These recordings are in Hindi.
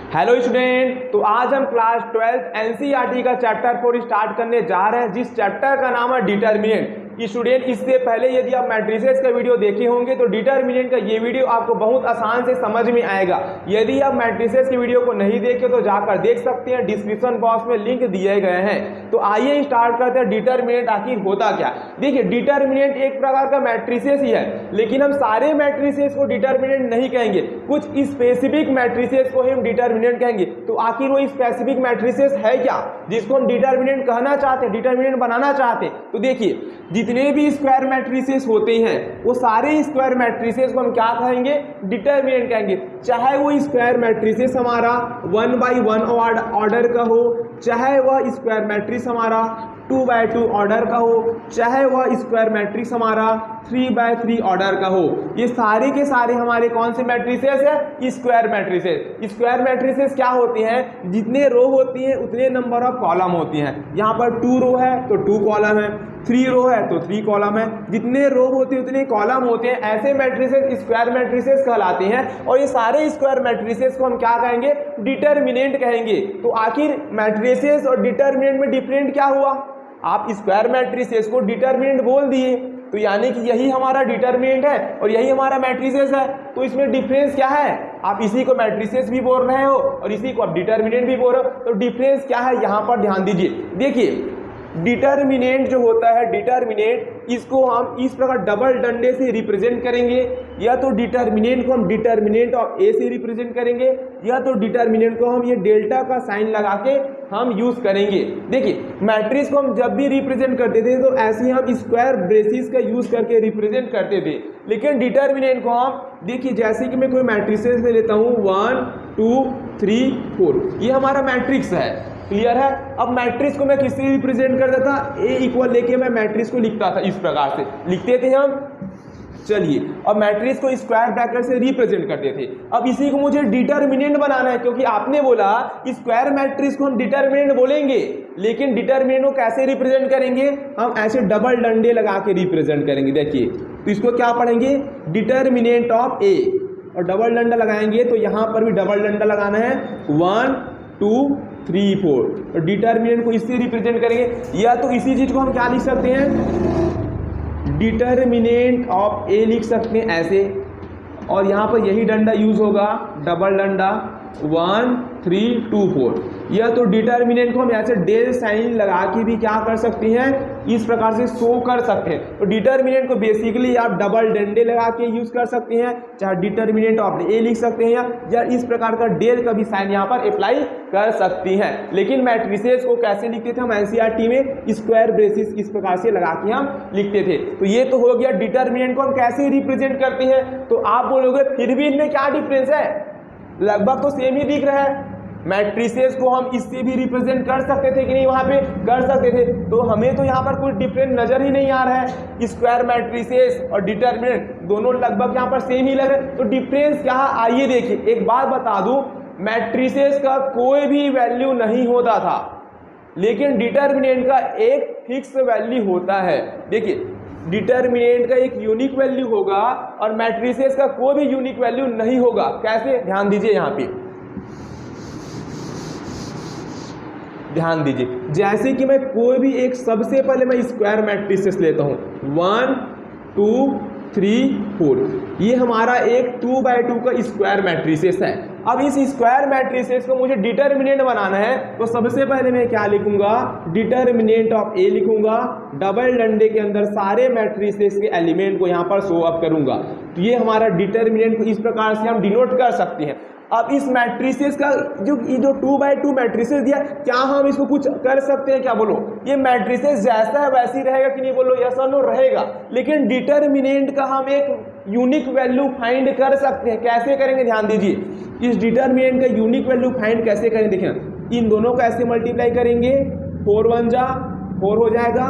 हेलो स्टूडेंट, तो आज हम क्लास 12 एनसीईआरटी का चैप्टर 4 स्टार्ट करने जा रहे हैं, जिस चैप्टर का नाम है डिटर्मिनेंट। स्टूडेंट, इससे पहले यदि आप मैट्रिसेस का वीडियो देखे होंगे तो डिटर्मिनेंट का ये वीडियो आपको बहुत आसान से समझ में आएगा। यदि आप मैट्रिसेस की वीडियो को नहीं देखे तो जाकर देख सकते हैं, डिस्क्रिप्शन बॉक्स में लिंक दिए गए हैं। तो आइए स्टार्ट करते हैं, डिटर्मिनेंट आखिर होता क्या। देखिए, डिटर्मिनेंट एक प्रकार का मैट्रिसेस ही है, लेकिन हम सारे मैट्रिसेस को डिटर्मिनेंट नहीं कहेंगे, कुछ स्पेसिफिक मैट्रिसेस को हम डिटर्मिनेंट कहेंगे। तो आखिर वो स्पेसिफिक मैट्रिसेस है क्या जिसको हम डिटर्मिनेंट कहना चाहते हैं, डिटर्मिनेंट बनाना चाहते हैं। तो देखिए, जितने भी स्क्वायर मैट्रिसेस होते हैं वो सारे स्क्वायर मैट्रिसेस को हम क्या कहेंगे, डिटर्मिनेंट कहेंगे। चाहे वो स्क्वायर मैट्रिसेस हमारा 1 by 1 ऑर्डर का हो, चाहे वह स्क्वायर मैट्रिक्स हमारा 2 by 2 ऑर्डर का हो, चाहे वह स्क्वायर मैट्रिक्स हमारा 3 by 3 ऑर्डर का हो, ये सारे के सारे हमारे कौन से मैट्रिसेस है, स्क्वायर मैट्रिसेस। स्क्वायर मैट्रिसेस क्या होती हैं, जितने रो होती हैं उतने नंबर ऑफ कॉलम होती हैं। यहाँ पर 2 रो है तो 2 कॉलम है, 3 रो है तो 3 कॉलम है, जितने रो होते हैं उतने कॉलम होते हैं। ऐसे मैट्रिसेस स्क्वायर मैट्रिसेस कहलाते हैं, और ये सारे स्क्वायर मैट्रिसेस को हम क्या कहेंगे, डिटर्मिनेंट कहेंगे। तो आखिर मैट्रिसेस और डिटर्मिनेंट में डिफरेंट क्या हुआ, आप स्क्वायर मैट्रिसेस को डिटर्मिनेंट बोल दिए तो यानी कि यही हमारा डिटर्मिनेंट है और यही हमारा मैट्रिसेस है। तो इसमें डिफरेंस क्या है, आप इसी को मैट्रिसेस भी बोल रहे हो और इसी को आप डिटर्मिनेंट भी बोल रहे हो, तो डिफरेंस क्या है यहाँ पर ध्यान दीजिए। देखिए, डिटर्मिनेंट जो होता है, डिटर्मिनेंट इसको हम इस प्रकार डबल डंडे से रिप्रेजेंट करेंगे, या तो डिटर्मिनेंट को हम डिटर्मिनेंट ऑफ ए से रिप्रेजेंट करेंगे, या तो डिटर्मिनेंट को हम ये डेल्टा का साइन लगा के हम यूज करेंगे। देखिए, मैट्रिक्स को हम जब भी रिप्रेजेंट करते थे तो ऐसे ही हम स्क्वायर ब्रेसिस का यूज करके रिप्रेजेंट करते थे, लेकिन डिटर्मिनेंट को हम, देखिए जैसे कि मैं कोई मैट्रिसेस ले लेता हूँ 1 2 3 4, ये हमारा मैट्रिक्स है, क्लियर है। अब मैट्रिक्स को मैं किससे रिप्रेजेंट करता था, ए इक्वल लेके मैं मैट्रिक्स को लिखता था, इस प्रकार से लिखते थे हम। चलिए, अब मैट्रिक्स को स्क्वायर ब्रैकेट से रिप्रेजेंट करते थे। अब इसी को मुझे डिटर्मिनेंट बनाना है, क्योंकि आपने बोला स्क्वायर मैट्रिक्स को हम डिटर्मिनेंट बोलेंगे, लेकिन डिटर्मिनेंट को कैसे रिप्रेजेंट करेंगे, हम ऐसे डबल डंडे लगा के रिप्रेजेंट करेंगे। देखिए, तो इसको क्या पढ़ेंगे, डिटर्मिनेंट ऑफ ए, और डबल डंडा लगाएंगे तो यहाँ पर भी डबल डंडा लगाना है, 1 2 3 4, तो डिटर्मिनेंट को इससे रिप्रेजेंट करेंगे। या तो इसी चीज को हम क्या लिख सकते हैं, डिटर्मिनेंट ऑफ ए लिख सकते हैं ऐसे, और यहाँ पर यही डंडा यूज होगा, डबल डंडा 1 3 2 4। या तो डिटर्मिनेंट को हम ऐसे डेल साइन लगा के भी क्या कर सकते हैं, इस प्रकार से शो कर सकते हैं। तो डिटर्मिनेंट को बेसिकली आप डबल डंडे लगा के यूज कर सकते हैं, चाहे डिटर्मिनेंट ऑफ ए लिख सकते हैं, या इस प्रकार का डेल का भी साइन यहाँ पर अप्लाई कर सकती हैं। लेकिन मैट्रिसेस को कैसे लिखते थे हम एनसीईआरटी में, स्क्वायर ब्रेसिस इस प्रकार से लगा के हम लिखते थे। तो ये तो हो गया डिटर्मिनेंट को हम कैसे रिप्रेजेंट करते हैं। तो आप बोलोगे फिर भी इनमें क्या डिफरेंस है, लगभग तो सेम ही दिख रहा है। मैट्रिसेस को हम इससे भी रिप्रेजेंट कर सकते थे कि नहीं, वहां पे कर सकते थे, तो हमें तो यहाँ पर कोई डिफरेंस नजर ही नहीं आ रहा है। स्क्वायर मैट्रिसेस और डिटर्मिनेंट दोनों लगभग यहाँ पर सेम ही लग रहे हैं, तो डिफरेंस क्या है आइए देखिए। एक बात बता दूं, मैट्रिसेस का कोई भी वैल्यू नहीं होता था, लेकिन डिटर्मिनेंट का एक फिक्स वैल्यू होता है। देखिए, डिटर्मिनेंट का एक यूनिक वैल्यू होगा और मैट्रिसेस का कोई भी यूनिक वैल्यू नहीं होगा। कैसे, ध्यान दीजिए, यहाँ पे ध्यान दीजिए। जैसे कि मैं कोई भी एक, सबसे पहले मैं स्क्वायर मैट्रिसेस लेता हूं 1 2 3 4, ये हमारा एक 2 by 2 का स्क्वायर मैट्रिसेस है। अब इस स्क्वायर मैट्रिसेस को मुझे डिटर्मिनेंट बनाना है, तो सबसे पहले मैं क्या लिखूंगा, डिटर्मिनेंट ऑफ ए लिखूंगा, डबल डंडे के अंदर सारे मैट्रिसेस के एलिमेंट को यहाँ पर शो अप करूंगा। तो ये हमारा डिटर्मिनेंट को इस प्रकार से हम डिनोट कर सकते हैं। अब इस मैट्रिसेस का जो 2 by 2 मैट्रिसेस दिया, क्या हम इसको कुछ कर सकते हैं क्या, बोलो। ये मैट्रिसेस जैसा है वैसे ही रहेगा कि नहीं, बोलो यस और नो, रहेगा। लेकिन डिटर्मिनेंट का हम एक यूनिक वैल्यू फाइंड कर सकते हैं। कैसे करेंगे, ध्यान दीजिए। इस डिटर्मिनेंट का यूनिक वैल्यू फाइंड कैसे करें, देखिए इन दोनों को ऐसे मल्टीप्लाई करेंगे, 4 1 जा 4 हो जाएगा,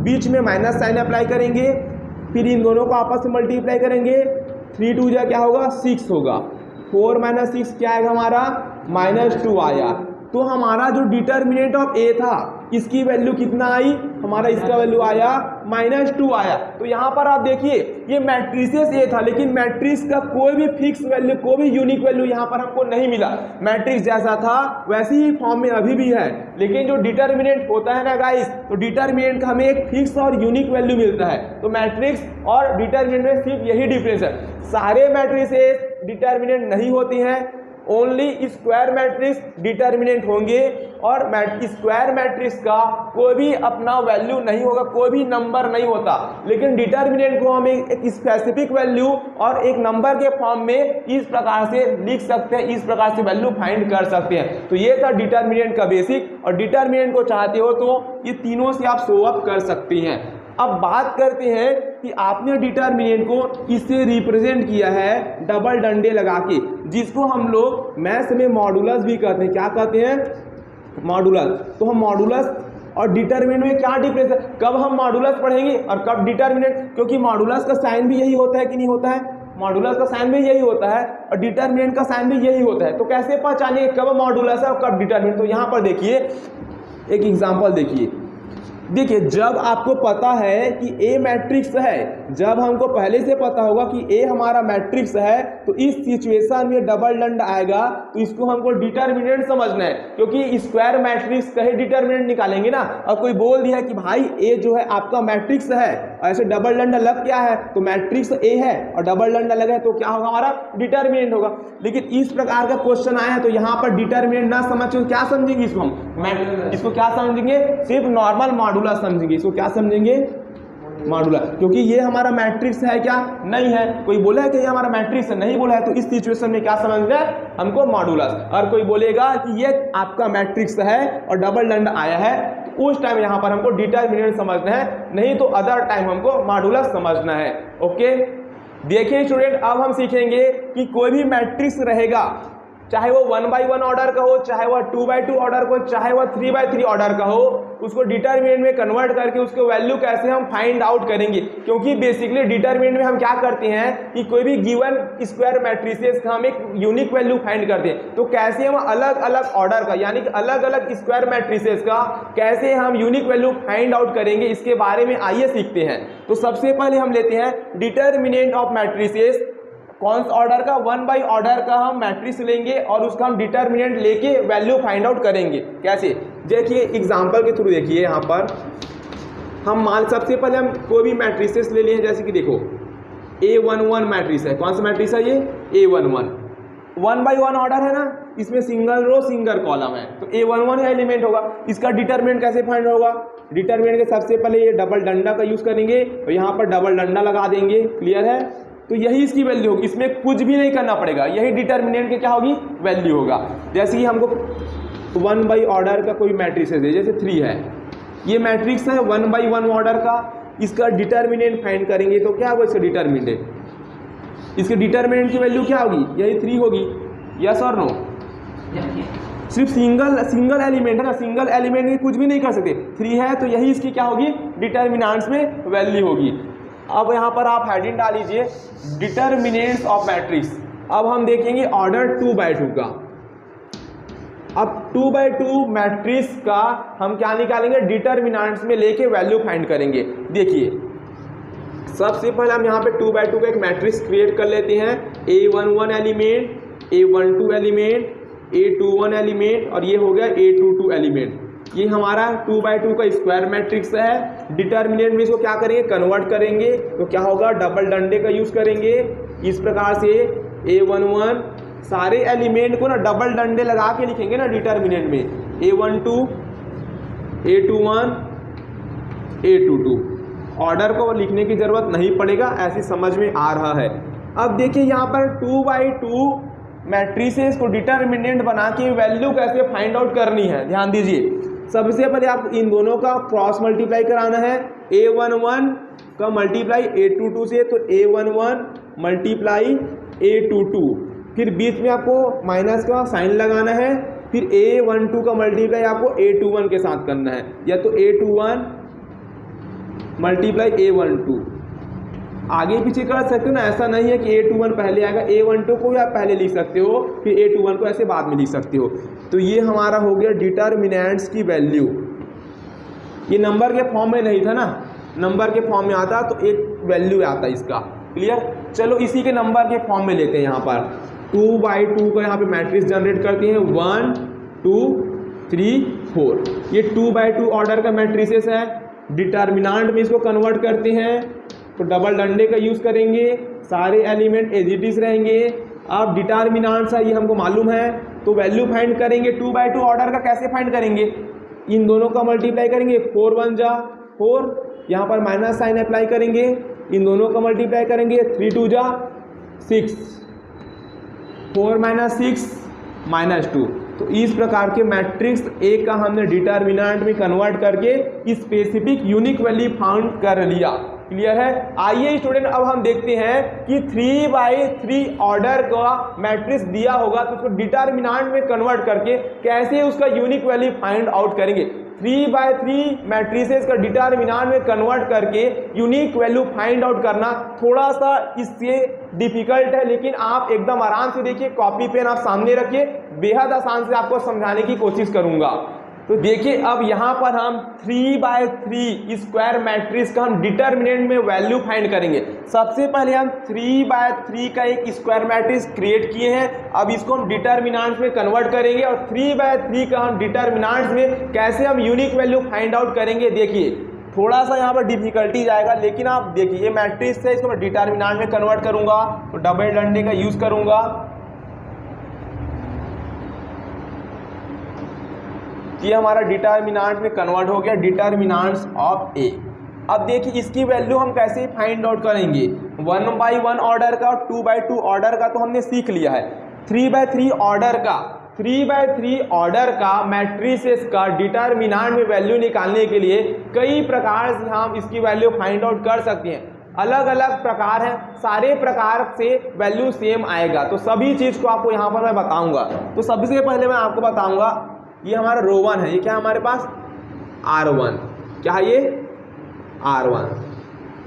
बीच में माइनस साइन अप्लाई करेंगे, फिर इन दोनों को आपस में मल्टीप्लाई करेंगे, 3 2 जा क्या होगा, 6 होगा, 4 - 6 क्या आएगा हमारा, -2 आया। तो हमारा जो डिटर्मिनेंट ऑफ ए था इसकी वैल्यू कितना आई, हमारा इसका वैल्यू आया -2 आया। तो यहाँ पर आप देखिए ये मैट्रिसेस ये था, लेकिन मैट्रिक्स का कोई भी फिक्स वैल्यू, कोई भी यूनिक वैल्यू यहाँ पर हमको नहीं मिला। मैट्रिक्स जैसा था वैसी ही फॉर्म में अभी भी है, लेकिन जो डिटर्मिनेंट होता है ना गाइस, तो डिटर्मिनेंट का हमें एक फिक्स और यूनिक वैल्यू मिलता है। तो मैट्रिक्स और डिटर्मिनेंट में सिर्फ यही डिफरेंस है। सारे मैट्रिसेस डिटर्मिनेंट नहीं होती हैं, ओनली स्क्वायर मैट्रिक्स डिटर्मिनेंट होंगे, और स्क्वायर मैट्रिक्स का कोई भी अपना वैल्यू नहीं होगा, कोई भी नंबर नहीं होता। लेकिन डिटर्मिनेंट को हम एक स्पेसिफिक वैल्यू और एक नंबर के फॉर्म में इस प्रकार से लिख सकते हैं, इस प्रकार से वैल्यू फाइंड कर सकते हैं। तो ये था डिटर्मिनेंट का बेसिक, और डिटर्मिनेंट को चाहते हो तो ये तीनों से आप शो अप कर सकती हैं। अब बात करते हैं कि आपने डिटर्मिनेंट को इससे रिप्रेजेंट किया है डबल डंडे लगा के, जिसको हम लोग मैथ्स में मॉडुलस भी कहते हैं। क्या कहते हैं? मॉडुलस। तो हम मॉडुलस और डिटर्मिनेंट में क्या डिफरेंस है, कब हम मॉडुलस पढ़ेंगे और कब डिटर्मिनेंट, क्योंकि मॉडुलस का साइन भी यही होता है कि नहीं होता है, मॉडुलस का साइन भी यही होता है और डिटर्मिनेंट का साइन भी यही होता है। तो कैसे पहचानेंगे कब मॉडुलस है और कब डिटर्मिनेंट? तो यहाँ पर देखिए एक एग्जाम्पल देखिए, जब आपको पता है कि ए मैट्रिक्स है, जब हमको पहले से पता होगा कि ए हमारा मैट्रिक्स है, तो इस सिचुएशन में डबल डंड आएगा, तो इसको हमको डिटर्मिनेंट समझना है, क्योंकि स्क्वायर मैट्रिक्स का ही डिटर्मिनेंट निकालेंगे ना। अब कोई बोल दिया कि भाई ए जो है आपका मैट्रिक्स है, ऐसे डबल डंड अलग क्या है, तो मैट्रिक्स ए है और डबल डंड अलग है, तो क्या होगा, हमारा डिटर्मिनेंट होगा। लेकिन इस प्रकार का क्वेश्चन आया है, तो यहाँ पर डिटर्मिनेंट ना समझ के क्या समझेंगे इसको हम, इसको क्या समझेंगे, सिर्फ नॉर्मल मॉडुलस समझेंगे। इसको क्या समझेंगे? मॉडुलस, क्योंकि ये हमारा मैट्रिक्स है क्या, नहीं है। कोई बोला है कि ये हमारा मैट्रिक्स है, नहीं बोला है, तो इस सिचुएशन में क्या समझना है हमको, मॉडुलस। और कोई बोलेगा कि ये आपका मैट्रिक्स है और डबल डंड आया है, तो उस टाइम यहाँ पर हमको डिटर्मिनेंट समझना है, नहीं तो अदर टाइम हमको मॉडुलस समझना है। ओके, देखिए स्टूडेंट, अब हम सीखेंगे कि कोई भी मैट्रिक्स रहेगा, चाहे वो 1/1 ऑर्डर का हो, चाहे वह 2/2 ऑर्डर का हो, चाहे वह 3/3 ऑर्डर का हो, उसको डिटर्मिनेंट में कन्वर्ट करके उसको वैल्यू कैसे हम फाइंड आउट करेंगे। क्योंकि बेसिकली डिटर्मिनेंट में हम क्या करते हैं कि कोई भी गिवन स्क्वायर मैट्रिसेस का हम एक यूनिक वैल्यू फाइंड करते हैं, तो कैसे हम अलग अलग ऑर्डर का, यानी कि अलग अलग स्क्वायर मैट्रिसेस का कैसे हम यूनिक वैल्यू फाइंड आउट करेंगे, इसके बारे में आइए सीखते हैं। तो सबसे पहले हम लेते हैं डिटर्मिनेंट ऑफ मैट्रिसेस। कौन सा ऑर्डर का, 1 ऑर्डर का हम मैट्रिक्स लेंगे और उसका हम डिटर्मिनेंट लेके वैल्यू फाइंड आउट करेंगे। कैसे? देखिए एग्जांपल के थ्रू देखिए, यहाँ पर हम सबसे पहले हम कोई भी मैट्रिसेस ले लिए, जैसे कि देखो A11 मैट्रिक्स है। कौन सा मैट्रिक्स है ये? A11। 1/1 ऑर्डर है ना, इसमें सिंगल रो सिंगल कॉलम है, तो A11 एलिमेंट होगा। इसका डिटर्मिनेंट कैसे फाइंड होगा? डिटर्मिनेंट के सबसे पहले ये डबल डंडा का यूज करेंगे, तो यहाँ पर डबल डंडा लगा देंगे। क्लियर है? तो यही इसकी वैल्यू होगी, इसमें कुछ भी नहीं करना पड़ेगा, यही डिटर्मिनेंट के क्या होगी, वैल्यू होगा। जैसे कि हमको 1 ऑर्डर का कोई मैट्रिक्स है, जैसे 3 है, ये मैट्रिक्स है 1/1 ऑर्डर का, इसका डिटर्मिनेंट फाइंड करेंगे तो क्या होगा इसका डिटर्मिनेंट, इसके डिटर्मिनेंट की वैल्यू क्या होगी, यही 3 होगी। यस और नो? सिर्फ सिंगल एलिमेंट है ना, सिंगल एलिमेंट में कुछ भी नहीं कर सकते, 3 है, तो यही इसकी क्या होगी, डिटर्मिनेंट्स में वैल्यू होगी। अब यहाँ पर आप हेडिंग डाल लीजिए डिटर्मिनेंट्स ऑफ मैट्रिक्स। अब हम देखेंगे ऑर्डर 2/2 का। अब 2/2 मैट्रिक्स का हम क्या निकालेंगे, डिटर्मिनेंट्स में लेके वैल्यू फाइंड करेंगे। देखिए सबसे पहले हम यहाँ पे 2/2 का एक मैट्रिक्स क्रिएट कर लेते हैं। A11 element, A12 element, A21 element और ये हो गया A22 एलिमेंट। ये हमारा 2/2 का स्क्वायर मैट्रिक्स है। डिटर्मिनेंट में इसको क्या करेंगे, कन्वर्ट करेंगे, तो क्या होगा, डबल डंडे का यूज करेंगे। इस प्रकार से A11 सारे एलिमेंट को ना डबल डंडे लगा के लिखेंगे ना डिटर्मिनेंट में, A12, A21, A22। ऑर्डर को लिखने की जरूरत नहीं पड़ेगा, ऐसी समझ में आ रहा है। अब देखिए यहाँ पर 2/2 मैट्रिसेस को डिटर्मिनेंट बना के वैल्यू कैसे फाइंड आउट करनी है, ध्यान दीजिए। सबसे पहले आप इन दोनों का क्रॉस मल्टीप्लाई कराना है। A11 का मल्टीप्लाई A22 से, तो A11 मल्टीप्लाई A22, फिर बीच में आपको माइनस का साइन लगाना है, फिर A12 का मल्टीप्लाई आपको A21 के साथ करना है, या तो A21 मल्टीप्लाई A12। आगे पीछे कर सकते हो ना, ऐसा नहीं है कि A21 पहले आएगा, A12 को भी आप पहले लिख सकते हो, फिर A21 को ऐसे बाद में लिख सकते हो। तो ये हमारा हो गया डिटर्मिनेंट्स की वैल्यू। ये नंबर के फॉर्म में नहीं था ना, नंबर के फॉर्म में आता तो एक वैल्यू आता इसका। क्लियर, चलो इसी के नंबर के फॉर्म में लेते हैं। यहाँ पर 2/2 का यहाँ पे मैट्रिक्स जनरेट करते हैं, 1 2 3 4। ये 2/2 ऑर्डर का मैट्रिसेस है। डिटर्मिनांट में इसको कन्वर्ट करते हैं तो डबल डंडे का यूज़ करेंगे, सारे एलिमेंट एज इट इज रहेंगे। अब डिटर्मिनांट्स है ये हमको मालूम है, तो वैल्यू फाइंड करेंगे 2/2 ऑर्डर का। कैसे फाइंड करेंगे, इन दोनों का मल्टीप्लाई करेंगे, 4 1 जा 4, यहाँ पर माइनस साइन अप्लाई करेंगे, इन दोनों का मल्टीप्लाई करेंगे, 3 2 जा 6, 4 - 6 -2। तो इस प्रकार के मैट्रिक्स ए का हमने डिटर्मिनेंट में कन्वर्ट करके स्पेसिफिक यूनिक वैल्यू फाउंड कर लिया। क्लियर है। आइए स्टूडेंट अब हम देखते हैं कि 3/3 ऑर्डर का मैट्रिक्स दिया होगा तो उसको डिटर्मिनेंट में कन्वर्ट करके कैसे उसका यूनिक वैल्यू फाइंड आउट करेंगे। 3/3 मैट्रिसेस का डिटर्मिनेंट में कन्वर्ट करके यूनिक वैल्यू फाइंड आउट करना थोड़ा सा इससे डिफिकल्ट है, लेकिन आप एकदम आराम से देखिए, कॉपी पेन आप सामने रखिए, बेहद आसान से आपको समझाने की कोशिश करूंगा। तो देखिए अब यहाँ पर हम 3/3 स्क्वायर मैट्रिक्स का हम डिटर्मिनेंट में वैल्यू फाइंड करेंगे। सबसे पहले हम 3/3 का एक स्क्वायर मैट्रिक्स क्रिएट किए हैं, अब इसको हम डिटर्मिनेंट्स में कन्वर्ट करेंगे और 3/3 का हम डिटर्मिनेंट्स में कैसे हम यूनिक वैल्यू फाइंड आउट करेंगे। देखिए थोड़ा सा यहाँ पर डिफिकल्टी जाएगा, लेकिन आप देखिए ये मैट्रिक्स है, इसको मैं डिटर्मिनेंट में कन्वर्ट करूंगा तो डबल डंडे का यूज करूंगा। ये हमारा डिटर्मिनेंट में कन्वर्ट हो गया, डिटर्मिनेंट्स ऑफ ए। अब देखिए इसकी वैल्यू हम कैसे फाइंड आउट करेंगे। 1/1 ऑर्डर का और 2/2 ऑर्डर का तो हमने सीख लिया है। 3/3 ऑर्डर का मैट्रिसेस का डिटर्मिनेंट में वैल्यू निकालने के लिए कई प्रकार से हम इसकी वैल्यू फाइंड आउट कर सकते हैं। अलग अलग प्रकार हैं, सारे प्रकार से वैल्यू सेम आएगा, तो सभी चीज़ को आपको यहाँ पर मैं बताऊँगा। तो सबसे पहले मैं आपको बताऊँगा, ये हमारा रो 1 है, ये क्या हमारे पास R1, क्या है ये R1,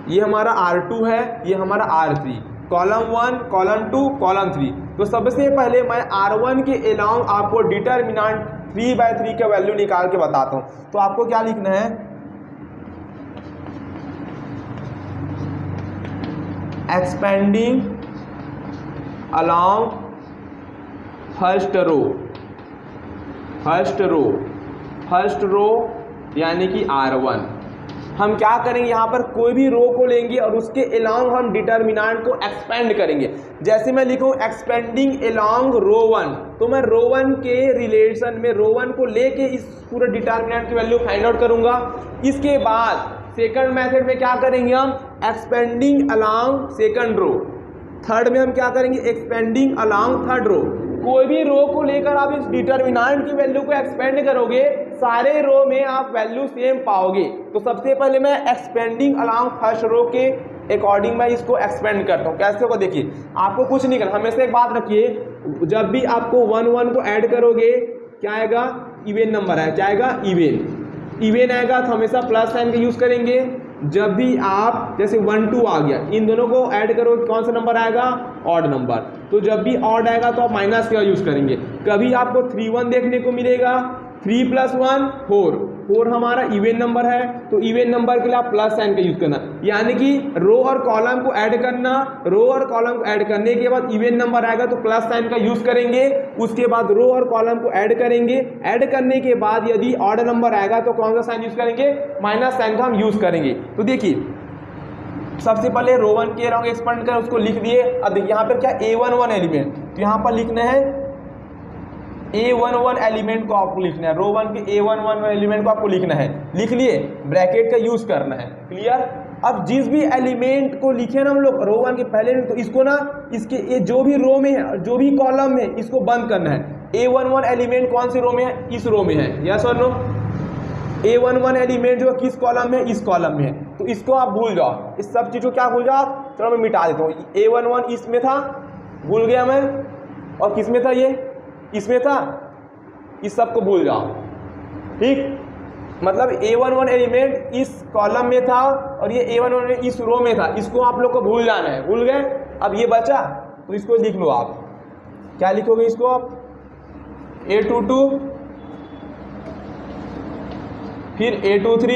ये हमारा R2 है, ये हमारा R3, कॉलम 1 कॉलम 2 कॉलम 3। तो सबसे पहले मैं R1 के अलाउंग आपको डिटर्मिनेंट 3/3 का वैल्यू निकाल के बताता हूँ। तो आपको क्या लिखना है, एक्सपेंडिंग अलाउंग फर्स्ट रो यानी कि R1। हम क्या करेंगे, यहाँ पर कोई भी रो को लेंगे और उसके अलाउंग हम डिटर्मिनेंट को एक्सपेंड करेंगे। जैसे मैं लिखूँ एक्सपेंडिंग अलाउंग रो 1, तो मैं रो 1 के रिलेशन में रो 1 को लेके इस पूरे डिटर्मिनेंट की वैल्यू फाइंड आउट करूंगा। इसके बाद सेकंड मेथड में क्या करेंगे, हम expanding along second row. Third में हम क्या करेंगे, एक्सपेंडिंग अलाउंग थर्ड रो। कोई भी रो को लेकर आप इस डिटर्मिनेंट की वैल्यू को एक्सपेंड करोगे, सारे रो में आप वैल्यू सेम पाओगे। तो सबसे पहले मैं एक्सपेंडिंग अलाउंग फर्स्ट रो के अकॉर्डिंग मैं इसको एक्सपेंड करता हूँ। कैसे होगा देखिए, आपको कुछ नहीं करना, हमेशा एक बात रखिए, जब भी आपको 1 1 को ऐड करोगे क्या आएगा, इवेन नंबर है, क्या आएगा इवेन आएगा, तो हमेशा प्लस साइन का यूज करेंगे। जब भी आप जैसे 1 2 आ गया, इन दोनों को ऐड करो, कौन सा नंबर आएगा, ऑड नंबर। तो जब भी ऑड आएगा तो आप माइनस का यूज करेंगे। कभी आपको 3 1 देखने को मिलेगा, 3 + 1 4 हमारा इवेन नंबर है, तो इवेन नंबर के लिए आप प्लस साइन का यूज करना, यानी कि रो और कॉलम को ऐड करना, रो और कॉलम को ऐड करने के बाद इवेन नंबर आएगा तो प्लस साइन का यूज करेंगे। उसके बाद रो और कॉलम को ऐड करेंगे, ऐड करने के बाद यदि ऑड नंबर आएगा तो कौन सा साइन यूज करेंगे, माइनस साइन का हम यूज करेंगे। तो देखिए सबसे पहले रो 1 के अलाउंग एक्सपेंड कर उसको लिख दिए। अब यहाँ पर क्या A11 एलिमेंट, तो यहाँ पर लिखना है A11 एलिमेंट को आपको लिखना है, रो 1 के A11 एलिमेंट को आपको लिखना है, लिख लिए, ब्रैकेट का यूज करना है। क्लियर। अब जिस भी एलिमेंट को लिखे ना हम लोग रो 1 के पहले, तो इसको ना इसके ये जो भी रो में है, जो भी कॉलम में, इसको बंद करना है। A11 एलिमेंट कौन सी रो में है, इस रो में है, यस और नो। A11 एलिमेंट जो किस कॉलम में, इस कॉलम में है, तो इसको आप भूल जाओ, इस सब चीज को क्या भूल जाओ आप। चलो मैं मिटा देता हूँ, A11 इसमें था, भूल गया मैं, और किस में था, ये इसमें था, इस सब को भूल जाओ। ठीक, मतलब A11 एलिमेंट इस कॉलम में था और ये A11 इस रो में था, इसको आप लोग को भूल जाना है। भूल गए, अब ये बचा तो इसको लिख लो आप। क्या लिखोगे इसको आप, A22, फिर A23,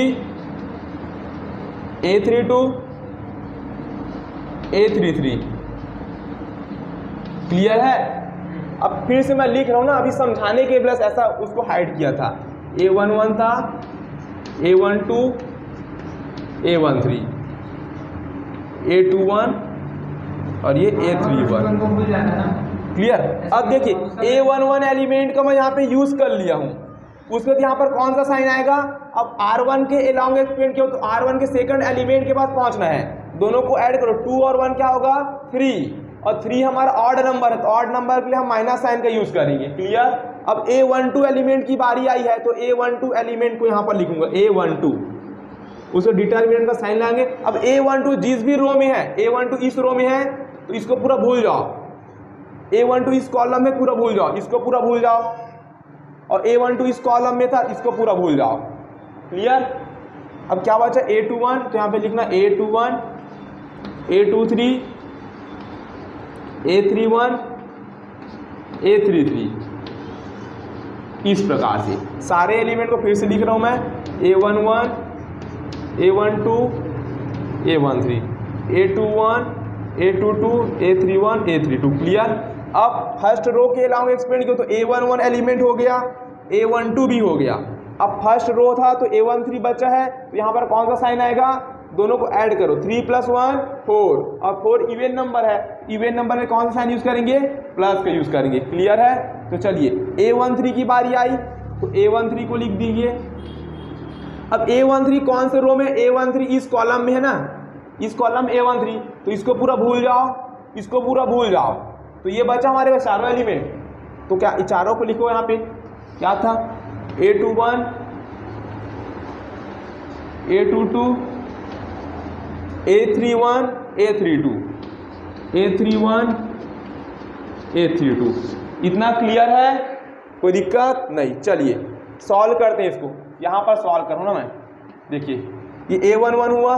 A32, A33। क्लियर है? अब फिर से मैं लिख रहा हूँ ना, अभी समझाने के प्लस ऐसा उसको हाइड किया था। A11 था, A12, A13, A21 और ये A31। क्लियर? अब देखिए A11 एलिमेंट का मैं यहाँ पे यूज कर लिया हूँ, उसके बाद यहाँ पर कौन सा साइन आएगा? अब R1 के अलोंग एक्सपेंड किया तो R1 के सेकंड एलिमेंट के पास पहुंचना है, दोनों को ऐड करो, 2 और 1 क्या होगा? 3, और 3 हमारा ऑड नंबर है तो ऑड नंबर के लिए हम माइनस साइन का यूज करेंगे। क्लियर? अब A12 एलिमेंट की बारी आई है तो A12 एलिमेंट को यहाँ पर लिखूंगा A12, उसको डिटर्मिनेंट का साइन लाएंगे। अब A12 जिस भी रो में है, A12 इस रो में है तो इसको पूरा भूल जाओ, A12 इस कॉलम में पूरा भूल जाओ, इसको पूरा भूल जाओ, और A12 इस कॉलम में था, इसको पूरा भूल जाओ। क्लियर? अब क्या बचा? A21, तो यहाँ पे लिखना A21, A23, A31, A33। इस प्रकार से सारे एलिमेंट को फिर से लिख रहा हूं मैं, A11, A12, A13, A21, A22, A31, A32। Clear? अब फर्स्ट रो के अलावा एक्सपेंड किया तो A11 एलिमेंट हो गया, A12 भी हो गया। अब फर्स्ट रो था तो A13 बचा है, तो यहाँ पर कौन सा साइन आएगा? दोनों को ऐड करो, 3 + 1 4, और 4 इवन नंबर है, इवन नंबर में कौन सा साइन यूज करेंगे? प्लस का यूज करेंगे। क्लियर है? तो चलिए A13 की बारी आई तो A13 को लिख दीजिए। अब A13 कौन से रो में? A13 इस कॉलम में है ना, इस कॉलम A13, तो इसको पूरा भूल जाओ, इसको पूरा भूल जाओ। तो ये बचा हमारे पास चारों एलिमेंट, तो क्या चारों को लिखो यहाँ पे, क्या था? A21, A22, A31, A32, A31, A32। इतना क्लियर है? कोई दिक्कत नहीं? चलिए सॉल्व करते हैं इसको, यहाँ पर सॉल्व करूँ ना मैं। देखिए ये A11 हुआ,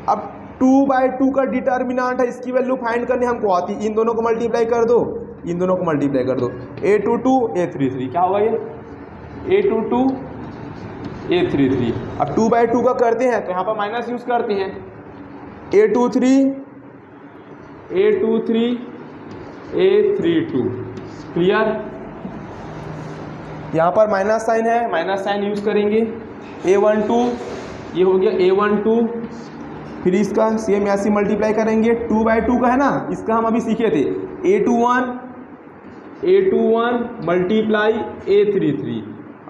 अब 2/2 का डिटर्मिनेंट है, इसकी वैल्यू फाइंड करने हमको आती, इन दोनों को मल्टीप्लाई कर दो, इन दोनों को मल्टीप्लाई कर दो, A22, A33, क्या होगा ये? A22, A33। अब 2/2 का करते हैं तो यहाँ पर माइनस यूज करते हैं, A23, A23, A32। क्लियर? यहाँ पर माइनस साइन है, माइनस साइन यूज करेंगे। A12 ये हो गया A12, फिर इसका सेम ऐसे मल्टीप्लाई करेंगे, 2/2 का है ना, इसका हम अभी सीखे थे, A21 मल्टीप्लाई A33,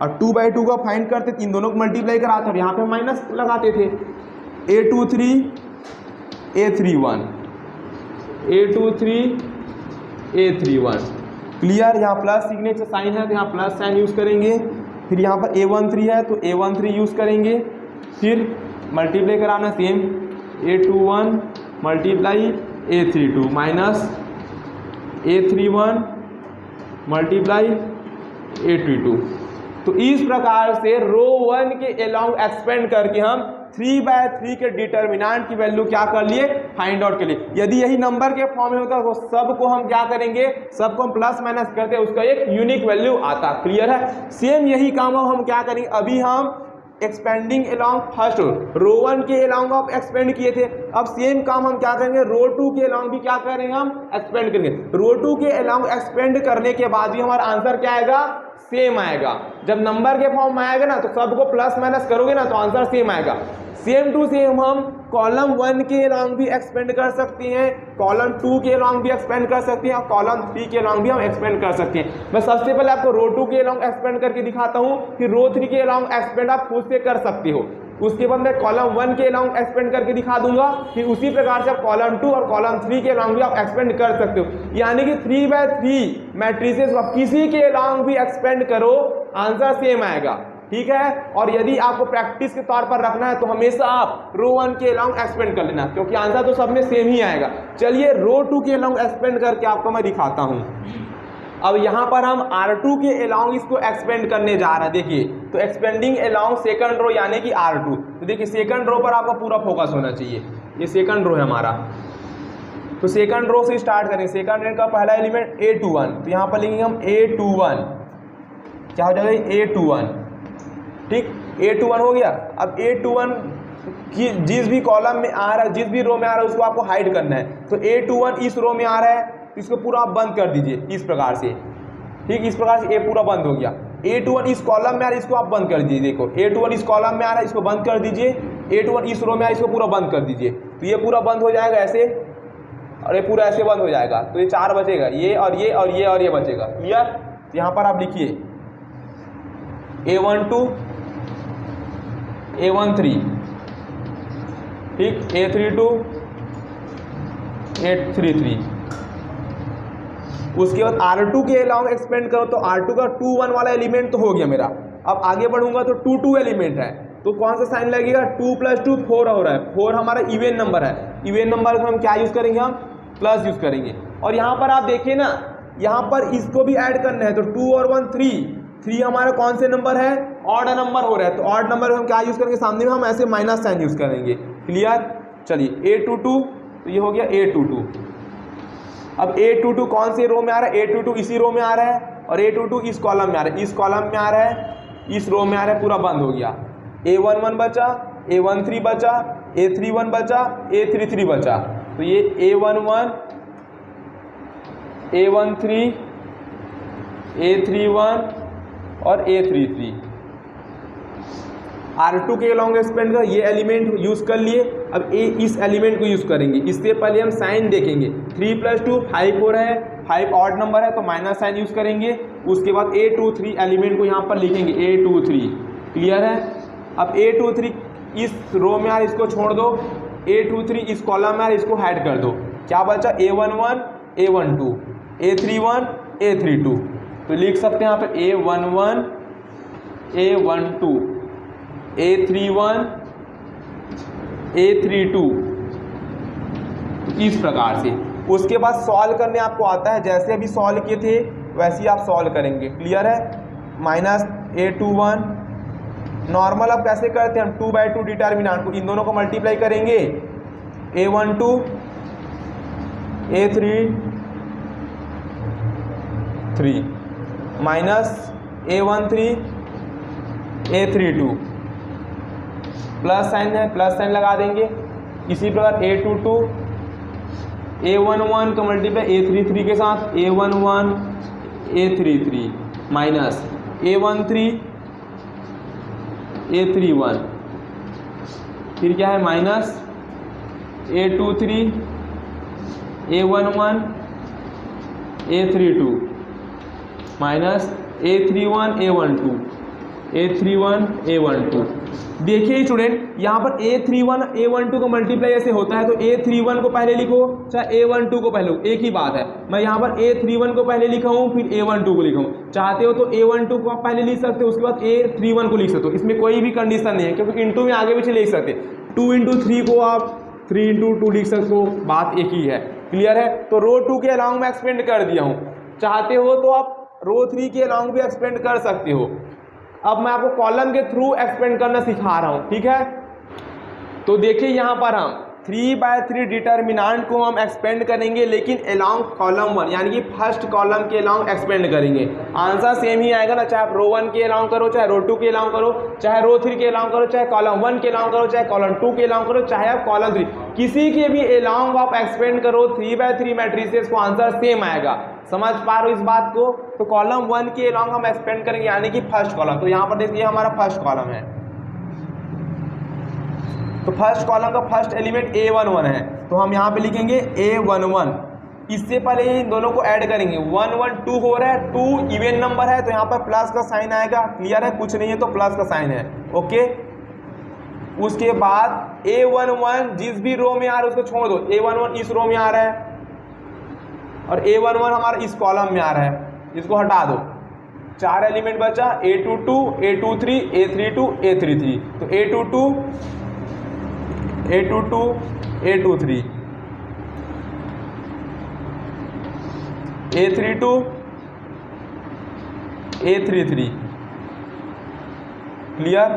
और 2/2 का फाइंड करते, इन दोनों को मल्टीप्लाई कराते और यहाँ पे माइनस लगाते थे, A23, A31, A23, A31। Clear? यहाँ प्लस सिग्नेचर साइन है तो यहाँ प्लस साइन यूज करेंगे, फिर यहाँ पर A13 है तो A13 यूज करेंगे, फिर मल्टीप्लाई कराना same, A21 multiply A32 minus A31 multiply A32। तो इस प्रकार से रो 1 के अलोंग एक्सपेंड करके हम 3/3 के डिटर्मिनेंट की वैल्यू क्या कर लिए? फाइंड आउट के लिए। यदि यही नंबर के फॉर्म में होता तो सबको हम क्या करेंगे? सबको हम प्लस माइनस करते, उसका एक यूनिक वैल्यू आता। क्लियर है? सेम यही काम हम क्या करेंगे, अभी हम एक्सपेंडिंग अलोंग फर्स्ट रो 1 के अलोंग आप एक्सपेंड किए थे, अब सेम काम हम क्या करेंगे, रो 2 के अलोंग भी क्या करेंगे, हम एक्सपेंड करेंगे। रो 2 के अलोंग एक्सपेंड करने के बाद भी हमारा आंसर क्या आएगा? सेम आएगा। जब नंबर के फॉर्म में आएगा ना तो सबको प्लस माइनस करोगे ना तो आंसर सेम आएगा। सेम टू सेम हम कॉलम 1 के अलोंग भी एक्सपेंड कर सकते हैं, कॉलम 2 के अलोंग भी एक्सपेंड कर सकते हैं, और कॉलम 3 के अलोंग भी हम एक्सपेंड कर सकते हैं। मैं सबसे पहले आपको रो 2 के अलोंग एक्सपेंड करके दिखाता हूं, फिर रो 3 के अलोंग एक्सपेंड आप खुद से कर सकते हो। उसके बाद मैं कॉलम 1 के अलोंग एक्सपेंड करके दिखा दूंगा, फिर उसी प्रकार से आप कॉलम 2 और कॉलम 3 के अलोंग भी आप एक्सपेंड कर सकते हो। यानी कि 3/3 मैट्रिसेस आप किसी के अलोंग भी एक्सपेंड करो, आंसर सेम आएगा। ठीक है? और यदि आपको प्रैक्टिस के तौर पर रखना है तो हमेशा आप रो 1 के अलोंग एक्सपेंड कर लेना, क्योंकि आंसर तो सब में सेम ही आएगा। चलिए रो 2 के अलोंग एक्सपेंड करके आपको मैं दिखाता हूं। अब यहाँ पर हम R2 के अलोंग इसको एक्सपेंड करने जा रहे हैं। देखिए तो एक्सपेंडिंग अलोंग सेकंड रो यानी कि R2। तो देखिए सेकंड रो पर आपका पूरा फोकस होना चाहिए, ये सेकंड रो है हमारा। तो सेकंड रो से स्टार्ट करेंगे। सेकंड रो का पहला एलिमेंट A21, तो यहाँ पर लिखेंगे हम A21, क्या हो जाएगा? A21। ठीक, A21 हो गया। अब A21 कि जिस भी कॉलम में आ रहा है, जिस भी रो में आ रहा है, उसको आपको हाइड करना है। तो A21 इस रो में आ रहा है, इसको पूरा आप बंद कर दीजिए इस प्रकार से। ठीक, इस प्रकार से A पूरा बंद हो गया। A21 इस कॉलम में आ रहा है, इसको आप बंद कर दीजिए। देखो A21 इस कॉलम में आ रहा है, इसको बंद कर दीजिए। A21 इस रो में आ रहा है, इसको पूरा बंद कर दीजिए। तो ये पूरा बंद हो जाएगा ऐसे, और ये पूरा ऐसे बंद हो जाएगा। तो ये 4 बचेगा, ये और ये और ये और ये बचेगा। क्लियर? तो यहाँ पर आप लिखिए A12 A13, ठीक, A32 A33। उसके बाद R2 के अलावा एक्सपेंड करो तो R2 का 2 1 वाला एलिमेंट तो हो गया मेरा। अब आगे बढ़ूंगा तो 2 2 एलिमेंट है, तो कौन सा साइन लगेगा? 2 + 2 4 हो रहा है। 4 हमारा इवन नंबर है। इवन नंबर को हम क्या यूज करेंगे? हम प्लस यूज करेंगे। और यहाँ पर आप देखिए ना, यहाँ पर इसको भी ऐड करना है। तो 2 और 1 3, 3 हमारा कौन से नंबर है? ऑड नंबर हो रहा है। तो ऑड नंबर हम क्या यूज करेंगे? सामने में हम ऐसे माइनस साइन यूज करेंगे। क्लियर? चलिए A22, तो ये हो गया A22। अब A22 कौन से रो में आ रहा है? A22 इसी रो में आ रहा है, और A22 इस कॉलम में आ रहा है, इस कॉलम में आ रहा है, इस रो में आ रहा है, पूरा बंद हो गया। A11 बचा, A13 बचा, A31 बचा, A33 बचा। तो ये A11 A13 A31 और A33। R2 के लॉन्ग एक्सपेंड का ये एलिमेंट यूज कर लिए। अब इस एलिमेंट को यूज करेंगे। इससे पहले हम साइन देखेंगे। 3 + 2 5 हो रहा है, 5 ऑड नंबर है तो माइनस साइन यूज करेंगे। उसके बाद A23 एलिमेंट को यहाँ पर लिखेंगे A23। क्लियर है? अब A23 इस रो में आ रहा है, इसको छोड़ दो। A23 इस कॉलम में आ रहा है, इसको हाइड कर दो। क्या बचा? A11 A12 A31 A32। तो लिख सकते हैं यहाँ पर A11 A12 A31 A32 इस प्रकार से। उसके बाद सॉल्व करने आपको आता है, जैसे अभी सॉल्व किए थे वैसे ही आप सॉल्व करेंगे। क्लियर है? माइनस A21 नॉर्मल अब कैसे करते हैं? हम 2/2 डिटर्मिनेंट को इन दोनों को मल्टीप्लाई करेंगे। A12 A33 minus A13 A32, plus sign है, प्लस साइन लगा देंगे। इसी प्रकार A22 A11 का मल्टीप्लाई A33 के साथ, A11 A33 minus A13 A31, फिर क्या है? Minus A23 A11 A32 minus A31 A12 A31 A12। देखिए स्टूडेंट, यहाँ पर A31 A12 का मल्टीप्लाई ऐसे होता है, तो A31 को पहले लिखो चाहे A12 को पहले लिखो, एक ही बात है। मैं यहाँ पर A31 को पहले लिखा हूँ, फिर A12 को लिखा हूँ। चाहते हो तो A12 को आप पहले लिख सकते हो, उसके बाद A31 को लिख सकते हो। इसमें कोई भी कंडीशन नहीं है, क्योंकि इंटू में आगे पीछे लिख सकते। 2 × 3 को आप 3 × 2 लिख सकते हो, बात एक ही है। क्लियर है? तो रो 2 के अलॉन्ग में एक्सपेंड कर दिया हूँ। चाहते हो तो आप रो 3 के अलॉन्ग भी एक्सपेंड कर सकते हो। अब मैं आपको कॉलम के थ्रू एक्सपेंड करना सिखा रहा हूं। ठीक है? तो देखिए यहाँ पर हम 3/3 डिटर्मिनेंट को हम एक्सपेंड करेंगे, लेकिन अलॉन्ग कॉलम 1 यानी कि फर्स्ट कॉलम के अलॉन्ग एक्सपेंड करेंगे। आंसर सेम ही आएगा ना, चाहे आप रो 1 के अलॉन्ग करो, चाहे रो 2 के अलॉन्ग करो, चाहे रो 3 के अलॉन्ग करो, चाहे कॉलम 1 के अलॉन्ग करो, चाहे कॉलम 2 के अलॉन्ग करो, चाहे आप कॉलम 3, किसी के भी अलॉन्ग आप एक्सपेंड करो 3/3 मैट्रिसेस को, आंसर सेम आएगा। समझ पा रहे हो इस बात को? तो कॉलम 1 के अलॉन्ग हम एक्सपेंड करेंगे, यानी कि फर्स्ट कॉलम। तो यहाँ पर देखिए हमारा फर्स्ट कॉलम है, तो फर्स्ट कॉलम का फर्स्ट एलिमेंट A11 है, तो हम यहाँ पे लिखेंगे A11। इससे पहले इन दोनों को ऐड करेंगे। 1 1 2 हो रहा है, 2 इवन नंबर है, तो यहाँ पर प्लस का साइन आएगा। क्लियर है? कुछ नहीं है तो प्लस का साइन है। ओके, उसके बाद A11 जिस भी रो में आ रहा है उसको छोड़ दो। A11 इस रो में आ रहा है और A11 हमारा इस कॉलम में आ रहा है, इसको हटा दो। 4 एलिमेंट बचा, A22 A23 A32 A33। तो A22 A22 A23 A32 A33। Clear?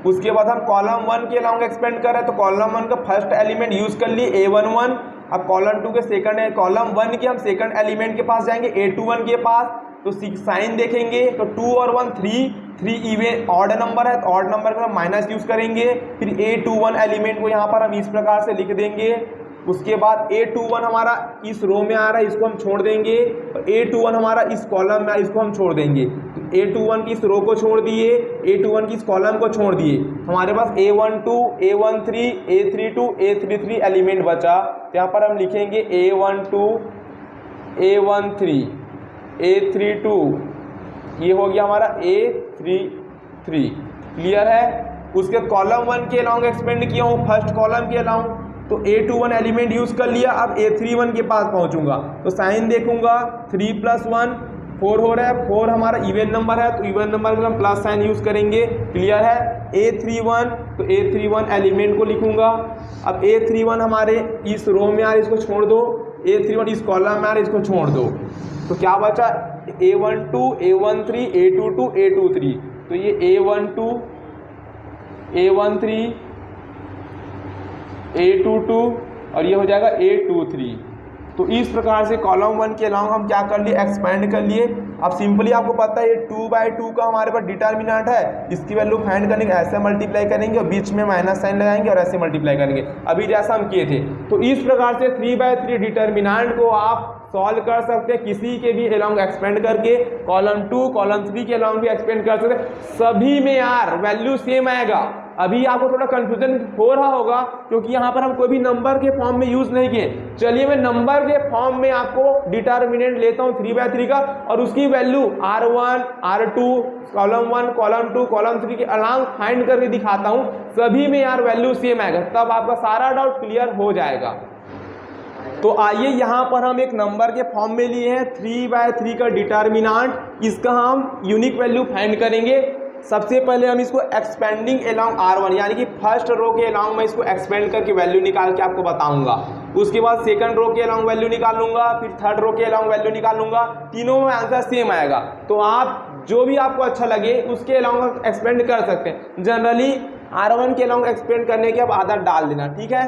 उसके बाद हम कॉलम 1 के अलॉन्ग एक्सपेंड कर रहे हैं, तो कॉलम 1 का फर्स्ट एलिमेंट यूज कर लिए A11। अब कॉलम 2 के सेकंड है, कॉलम 1 के हम सेकंड एलिमेंट के पास जाएंगे A21 के पास, तो साइन देखेंगे तो 2 और 1 3, 3 इवन ऑड नंबर है तो ऑड नंबर का माइनस यूज करेंगे। फिर A21 एलिमेंट को यहाँ पर हम इस प्रकार से लिख देंगे। उसके बाद A21 हमारा इस रो में आ रहा है, इसको हम छोड़ देंगे। और A21 हमारा इस कॉलम में, इसको हम छोड़ देंगे। तो A21 की इस रो को छोड़ दिए, A21 की इस कॉलम को छोड़ दिए। हमारे पास A12, A13, A32, A33 element बचा। तो यहाँ पर हम लिखेंगे A12, A13, A32, ये हो गया हमारा A33। क्लियर है। उसके कॉलम 1 के अलॉन्ग एक्सपेंड किया हूँ, फर्स्ट कॉलम के अलॉन्ग, तो A21 एलिमेंट यूज कर लिया। अब A31 के पास पहुंचूंगा तो साइन देखूंगा 3 + 1 4 हो रहा है। 4 हमारा इवन नंबर है तो इवन नंबर में हम प्लस साइन यूज करेंगे। क्लियर है। A31, तो A31 एलिमेंट को लिखूंगा। अब A31 हमारे इस रो में आ रहा है, इसको छोड़ दो। A31 इस कॉलम में आ रहा है, इसको छोड़ दो। तो क्या बचा A12, A13, A22, A23। तो ये A12, A13, A22 और ये हो जाएगा A23। तो इस प्रकार से कॉलम 1 के अलॉन्ग हम क्या कर लिए, एक्सपेंड कर लिए। अब सिंपली आपको पता है ये 2/2 का हमारे पास डिटर्मिनेंट है, इसकी वैल्यू फाइंड करने के ऐसे मल्टीप्लाई करेंगे और बीच में माइनस साइन लगाएंगे और ऐसे मल्टीप्लाई करेंगे, अभी जैसा हम किए थे। तो इस प्रकार से 3/3 डिटर्मिनेंट को आप सॉल्व कर सकते हैं किसी के भी अलॉन्ग एक्सपेंड करके। कॉलम 2, कॉलम 3 के अलॉन्ग भी एक्सपेंड कर सकते हैं। सभी में यार वैल्यू सेम आएगा। अभी आपको थोड़ा कंफ्यूजन हो रहा होगा क्योंकि यहाँ पर हम कोई भी नंबर के फॉर्म में यूज नहीं किए। चलिए मैं नंबर के फॉर्म में आपको डिटर्मिनेंट लेता हूँ 3/3 का और उसकी value R1, R2, column 1, column 2, column 3 के अलॉन्ग फाइंड करके दिखाता हूँ। सभी में यार वैल्यू सेम आएगा, तब आपका सारा डाउट क्लियर हो जाएगा। तो आइए यहाँ पर हम एक नंबर के फॉर्म में लिए हैं 3/3 का डिटर्मिनेंट। इसका हम यूनिक वैल्यू फाइंड करेंगे। सबसे पहले हम इसको एक्सपेंडिंग अलोंग R1 यानी कि फर्स्ट रो के अलोंग मैं इसको एक्सपेंड करके वैल्यू निकाल के आपको बताऊंगा। उसके बाद सेकंड रो के अलोंग वैल्यू निकालूंगा, फिर थर्ड रो के अलोंग वैल्यू निकालूंगा। तीनों में आंसर सेम आएगा। तो आप जो भी आपको अच्छा लगे उसके अलोंग एक्सपेंड कर सकते हैं। जनरली R1 के अलोंग एक्सपेंड करने के अब आदत डाल देना, ठीक है,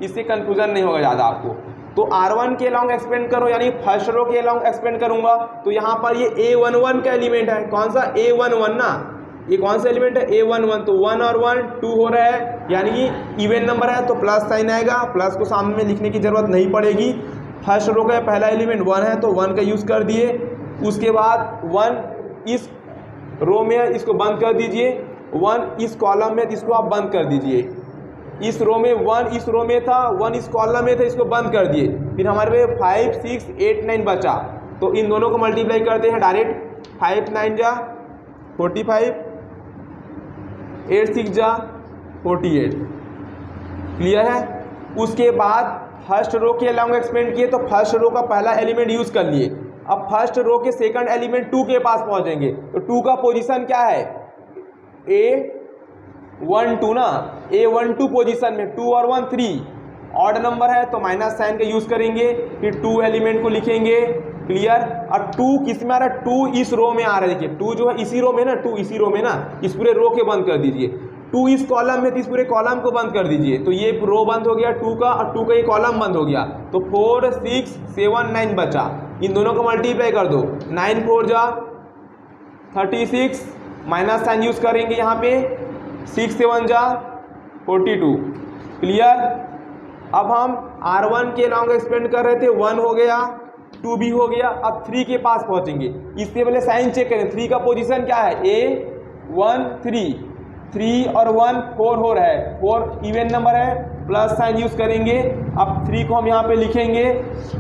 इससे कंफ्यूजन नहीं होगा ज़्यादा आपको। तो R1 के अलोंग एक्सपेंड करो यानी फर्स्ट रो के अलोंग एक्सपेंड करूंगा। तो यहाँ पर ये A11 का एलिमेंट है, कौन सा A11 ना, ये कौन सा एलिमेंट है A11। तो 1 और 1 2 हो रहा है यानी कि इवन नंबर है तो प्लस साइन आएगा, प्लस को सामने में लिखने की जरूरत नहीं पड़ेगी। फर्स्ट रो का पहला एलिमेंट 1 है तो 1 का यूज कर दिए। उसके बाद 1 इस रो में है, इसको बंद कर दीजिए। 1 इस कॉलम में, इसको आप बंद कर दीजिए। इस रो में 1 इस रो में था, 1 इस कॉलम में था, इसको बंद कर दिए। फिर हमारे पे 5 6 8 9 बचा, तो इन दोनों को मल्टीप्लाई करते हैं डायरेक्ट। 5 9 जा 45, 8 6 जा 48। क्लियर है। उसके बाद फर्स्ट रो के अलोंग एक्सपेंड किए तो फर्स्ट रो का पहला एलिमेंट यूज कर लिए। अब फर्स्ट रो के सेकंड एलिमेंट 2 के पास पहुंचेंगे तो 2 का पोजीशन क्या है A12 ना, A12 पोजीशन में 2 और 1 3 ऑड नंबर है तो माइनस साइन का यूज करेंगे। फिर 2 एलिमेंट को लिखेंगे। क्लियर। और 2 किस में आ रहा है, 2 इस रो में आ रहा है। देखिए 2 जो है इसी रो में ना, 2 इसी रो में ना, इस पूरे रो के बंद कर दीजिए। 2 इस कॉलम में तो इस पूरे कॉलम को बंद कर दीजिए। तो ये रो बंद हो गया 2 का और 2 का ये कॉलम बंद हो गया। तो 4 6 7 9 बचा, इन दोनों को मल्टीप्लाई कर दो। 9 4 जा 36, माइनस साइन यूज करेंगे यहाँ पे। 6 7 जा 42। क्लियर। अब हम R1 के अलोंग एक्सपेंड कर रहे थे, 1 हो गया, 2 भी हो गया। अब 3 के पास पहुंचेंगे। इससे पहले साइन चेक करें, 3 का पोजीशन क्या है A1 3, 3 और 1 4 हो रहा है, 4 इवन नंबर है, प्लस साइन यूज करेंगे। अब 3 को हम यहाँ पे लिखेंगे।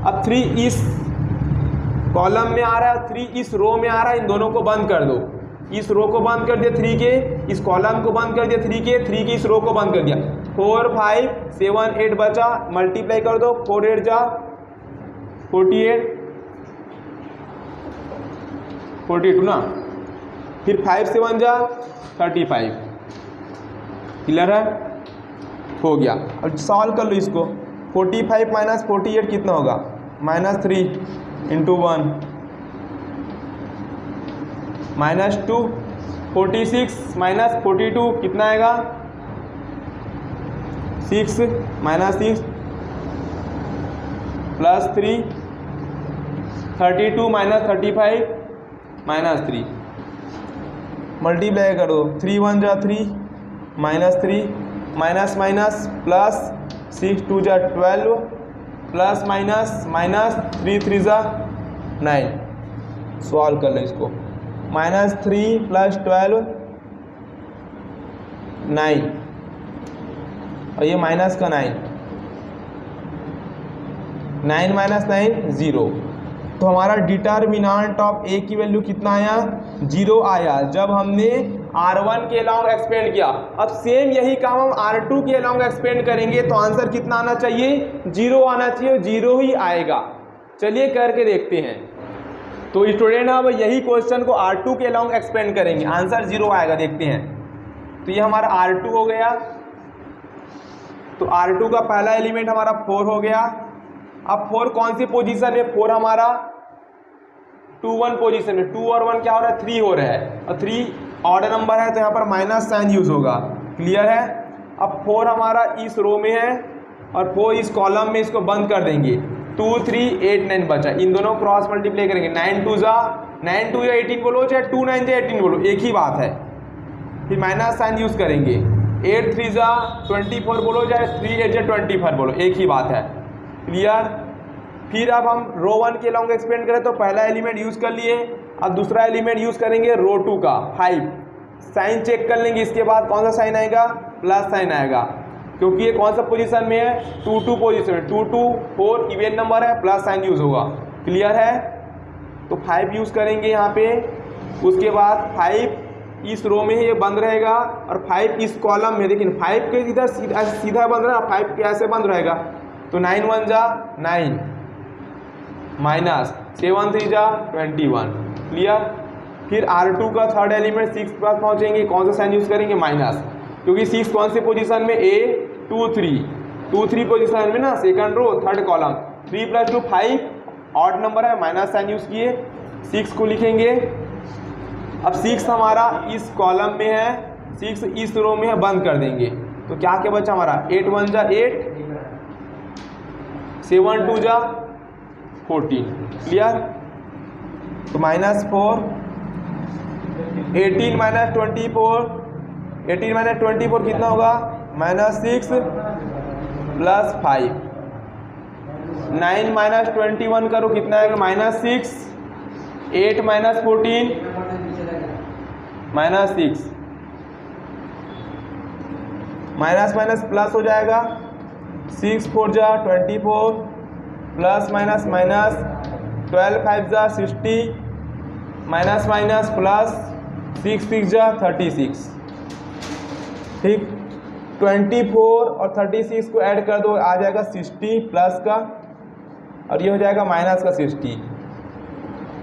अब 3 इस कॉलम में आ रहा है, 3 इस रो में आ रहा है, इन दोनों को बंद कर दो। इस रो को बंद कर दिया 3 के, इस कॉलम को बंद कर दिया 3 के इस रो को बंद कर दिया। 4 5 7 8 बचा, मल्टीप्लाई कर दो। 4 8 जा 48, 42 ना, फिर 5 7 जा 35। क्लियर है, हो गया। अब सॉल्व कर लो इसको। 45 माइनस 48 कितना होगा, -3 × 1 -2। 46 माइनस 42 कितना आएगा, 6 -6 +3, 32 माइनस 35 -3 मल्टीप्लाई करो 3 1 जा 3 -3 माइनस माइनस प्लस 6 2 जा 12 प्लस माइनस माइनस 3 3 जा 9। सॉल्व कर लो इसको। -3 + 12 9 और ये माइनस का 9 9 - 9 0। तो हमारा डिटर्मिनेंट ऑफ ए की वैल्यू कितना आया 0 आया जब हमने R1 के अलॉन्ग एक्सपेंड किया। अब सेम यही काम हम R2 के अलॉन्ग एक्सपेंड करेंगे तो आंसर कितना आना चाहिए 0 आना चाहिए, 0 ही आएगा। चलिए करके देखते हैं। तो स्टूडेंट अब यही क्वेश्चन को R2 के अलॉन्ग एक्सपेंड करेंगे, आंसर 0 आएगा। देखते हैं। तो ये हमारा R2 हो गया। तो R2 का पहला एलिमेंट हमारा 4 हो गया। अब 4 कौन सी पोजीशन में, 4 हमारा 2 1 पोजीशन में। 2 और 1 क्या हो रहा है 3 हो रहा है और 3 ऑर्डर नंबर है तो यहाँ पर माइनस साइन यूज होगा। क्लियर है। अब 4 हमारा इस रो में है और 4 इस कॉलम में, इसको बंद कर देंगे। 2 3 8 9 बचा, इन दोनों क्रॉस मल्टीप्लाई करेंगे। 9 2 जा 18 बोलो चाहे 2 9 जा 18 बोलो, एक ही बात है। फिर माइनस साइन यूज करेंगे। 8 3 जा 24 बोलो चाहे 3 8 जा 25 बोलो, एक ही बात है। क्लियर। फिर अब हम रो 1 के लॉन्ग एक्सपेंड करें तो पहला एलिमेंट यूज कर लिए। अब दूसरा एलिमेंट यूज करेंगे रो 2 का 5। साइन चेक कर लेंगे, इसके बाद कौन सा साइन आएगा प्लस साइन आएगा, क्योंकि ये कौन सा पोजीशन में है 2 2 पोजीशन में। 2 2 4 इवन नंबर है, प्लस साइन यूज होगा। क्लियर है। तो 5 यूज करेंगे यहाँ पे। उसके बाद 5 इस रो में ये बंद रहेगा और 5 इस कॉलम में। लेकिन 5 के इधर सीधा बंद रहा, 5 कैसे बंद रहेगा। तो 9 1 जा 9 माइनस 7 3 जा 21। क्लियर। फिर R2 का थर्ड एलिमेंट 6 के पास पहुंचेंगे, कौन सा साइन यूज करेंगे माइनस, क्योंकि 6 कौन से पोजीशन में A 2 3 पोजीशन में ना, second row third column. 3 + 2 5 odd number है, माइनस साइन यूज किए। 6 को लिखेंगे। अब 6 हमारा इस कॉलम में है, 6 इस रो में है, बंद कर देंगे। तो क्या क्या बचा हमारा 8 1 जा 8 7 2 जा 14। क्लियर। तो -4 18 - 24 18 - 24 कितना होगा -6 + 5। 9 - 21 करो कितना आएगा -6। 8 - 14 -6। माइनस माइनस प्लस हो जाएगा। 6 4 जा 24 प्लस माइनस माइनस 12 5 जा 60 माइनस माइनस प्लस 6 6 जा 36। ठीक। 24 और 36 को ऐड कर दो, आ जाएगा 60 प्लस का, और ये हो जाएगा माइनस का 60।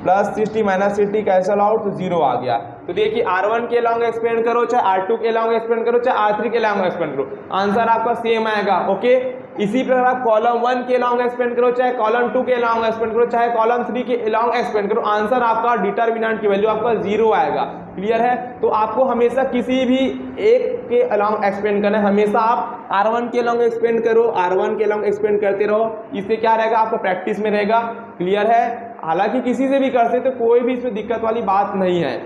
प्लस 60 माइनस 60 कैंसल आउट तो 0 आ गया। तो देखिए R1 के लॉन्ग एक्सपेंड करो चाहे R2 के लॉन्ग एक्सपेंड करो चाहे R3 के लॉन्ग एक्सपेंड करो, आंसर आपका सेम आएगा। ओके। इसी प्रकार आप कॉलम 1 के लॉन्ग एक्सपेंड करो चाहे कॉलम 2 के लॉन्ग एक्सपेंड करो चाहे कॉलम 3 के लॉन्ग एक्सपेंड करो, आंसर आपका डिटर्मिनेंट की वैल्यू आपका 0 आएगा। क्लियर है। तो आपको हमेशा किसी भी एक के अलॉन्ग एक्सपेंड करना है, हमेशा आप R1 के लॉन्ग एक्सपेंड करो, R1 के लॉन्ग एक्सपेंड करते रहो। इससे क्या रहेगा आपका प्रैक्टिस में रहेगा। क्लियर है। हालांकि किसी से भी कर सकते, कोई भी इसमें दिक्कत वाली बात नहीं है।